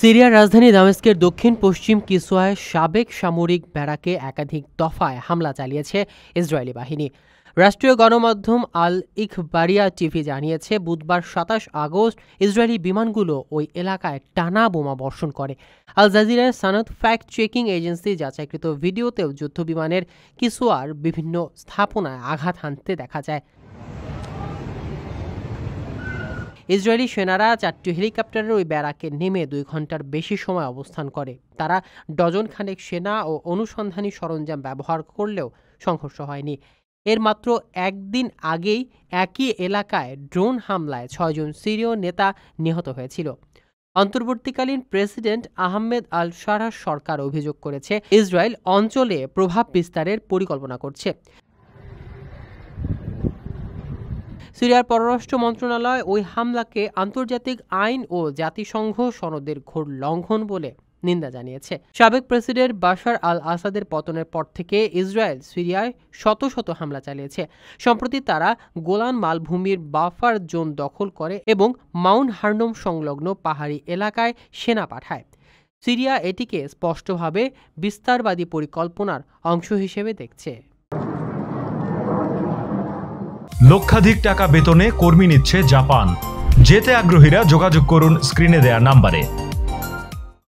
সিরিয়ার রাজধানী দামেস্কের দক্ষিণ পশ্চিম কিসওয়ায় সাবেক সামরিক ব্যারাকে একাধিক দফায় হামলা চালিয়েছে ইসরায়েলি বাহিনী। রাষ্ট্রীয় গণমাধ্যম আল ইখবারিয়া টিভি জানিয়েছে, বুধবার ২৭ আগস্ট ইসরায়েলি বিমানগুলো ওই এলাকায় টানা বোমা বর্ষণ করে। আল জাজিরার সানাদ ফ্যাক্ট চেকিং এজেন্সি যাচাইকৃত ভিডিওতেও যুদ্ধবিমানের কিসওয়ার বিভিন্ন স্থাপনায় আঘাত হানতে দেখা যায়। ইসরায়েলি সেনারা ৪টি হেলিকপ্টারের ওই ব্যারাকে নেমে ২ ঘন্টার বেশি সময় অবস্থান করে। তারা ডজন খানেক সেনা ও অনুসন্ধানী সরঞ্জাম ব্যবহার করলেও সংঘর্ষ হয়নি। এর মাত্র একদিন আগেই একই এলাকায় ড্রোন হামলায় ৬ জন সিরীয় নেতা নিহত হয়েছিল। অন্তর্বর্তীকালীন প্রেসিডেন্ট আহমেদ আল শারার সরকার অভিযোগ করেছে, ইসরায়েল অঞ্চলে প্রভাব বিস্তারের পরিকল্পনা করছে। সিরিয়ার পররাষ্ট্র মন্ত্রণালয় ওই হামলাকে আন্তর্জাতিক আইন ও জাতিসংঘ সনদের ঘোর লঙ্ঘন বলে নিন্দা জানিয়েছে। সাবেক প্রেসিডেন্ট বাশার আল আসাদের পতনের পর থেকে ইসরায়েল সিরিয়ায় শত শত হামলা চালিয়েছে। সম্প্রতি তারা গোলান মালভূমির বাফার জোন দখল করে এবং মাউন্ট হার্নম সংলগ্ন পাহাড়ি এলাকায় সেনা পাঠায়। সিরিয়া এটিকে স্পষ্টভাবে বিস্তারবাদী পরিকল্পনার অংশ হিসেবে দেখছে। লক্ষাধিক টাকা বেতনে কর্মী নিচ্ছে জাপান। যেতে আগ্রহীরা যোগাযোগ করুন স্ক্রিনে দেয়া নাম্বারে।